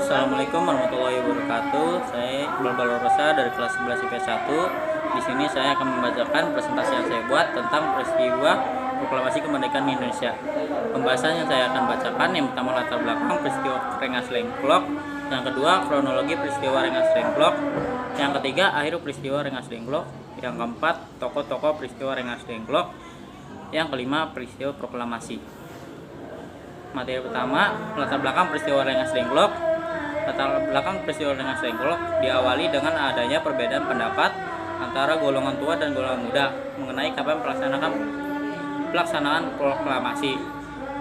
Assalamualaikum warahmatullahi wabarakatuh. Saya Iqbal Balorosa dari kelas 11 IPS 1. Di sini saya akan membacakan presentasi yang saya buat tentang peristiwa Proklamasi Kemerdekaan Indonesia. Pembahasan yang saya akan bacakan yang pertama latar belakang peristiwa Rengas Dengklok, yang kedua kronologi peristiwa Rengas Dengklok, yang ketiga akhir peristiwa Rengas Dengklok, yang keempat tokoh-tokoh peristiwa Rengas Dengklok, yang kelima peristiwa proklamasi. Materi pertama, latar belakang peristiwa Rengas Dengklok. Latar belakang peristiwa Rengas Dengklok diawali dengan adanya perbedaan pendapat antara golongan tua dan golongan muda mengenai kapan pelaksanaan proklamasi.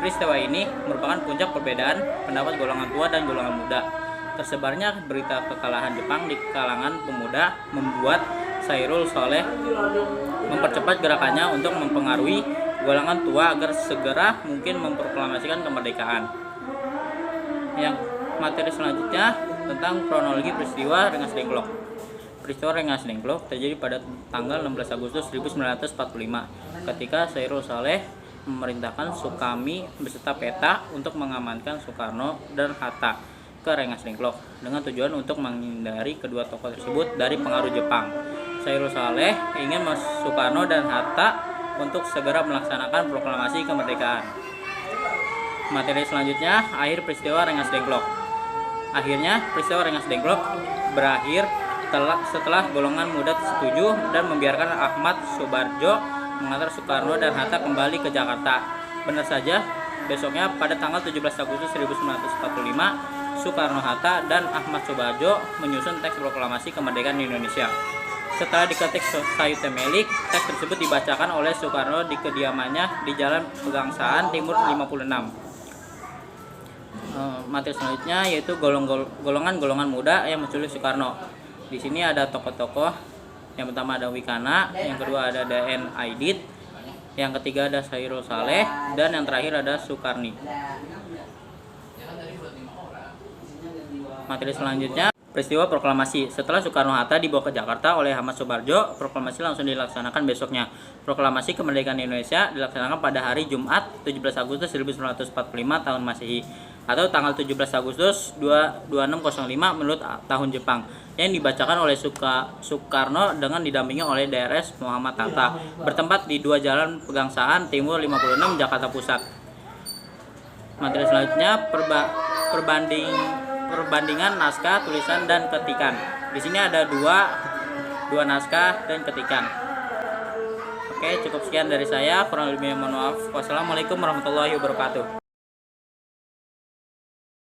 Peristiwa ini merupakan puncak perbedaan pendapat golongan tua dan golongan muda. Tersebarnya berita kekalahan Jepang di kalangan pemuda membuat Sairul Saleh mempercepat gerakannya untuk mempengaruhi golongan tua agar segera mungkin memproklamasikan kemerdekaan. Yang materi selanjutnya tentang kronologi peristiwa Rengas Dengklok. Peristiwa Rengas Dengklok terjadi pada tanggal 16 Agustus 1945 ketika Sairul Saleh memerintahkan Sukami beserta peta untuk mengamankan Soekarno dan Hatta ke Rengas Dengklok dengan tujuan untuk menghindari kedua tokoh tersebut dari pengaruh Jepang. Sairul Saleh ingin Soekarno dan Hatta untuk segera melaksanakan proklamasi kemerdekaan. Materi selanjutnya, akhir peristiwa Rengas Dengklok. Akhirnya, peristiwa Rengas Dengklok berakhir setelah golongan muda setuju dan membiarkan Ahmad Soebardjo mengantar Soekarno dan Hatta kembali ke Jakarta. Benar saja, besoknya pada tanggal 17 Agustus 1945, Soekarno-Hatta dan Ahmad Soebardjo menyusun teks proklamasi kemerdekaan Indonesia. Setelah diketik Sayute Melik, teks tersebut dibacakan oleh Soekarno di kediamannya di Jalan Pegangsaan Timur 56. Materi selanjutnya yaitu golongan-golongan muda yang menculik Soekarno. Di sini ada tokoh-tokoh. Yang pertama ada Wikana, yang kedua ada DN Aidit, yang ketiga ada Sairul Saleh, dan yang terakhir ada Soekarni. Materi selanjutnya peristiwa proklamasi. Setelah Soekarno-Hatta dibawa ke Jakarta oleh Ahmad Soebardjo, proklamasi langsung dilaksanakan besoknya. Proklamasi kemerdekaan Indonesia dilaksanakan pada hari Jumat 17 Agustus 1945 tahun Masehi atau tanggal 17 Agustus 2605 menurut tahun Jepang, yang dibacakan oleh Soekarno dengan didampingi oleh DRS Muhammad Hatta, bertempat di 2 Jalan Pegangsaan Timur 56 Jakarta Pusat. Materi selanjutnya perbandingan naskah, tulisan, dan ketikan. Di sini ada dua naskah dan ketikan. Oke, cukup sekian dari saya. Kurang lebihnya mohon maaf. Wassalamualaikum warahmatullahi wabarakatuh.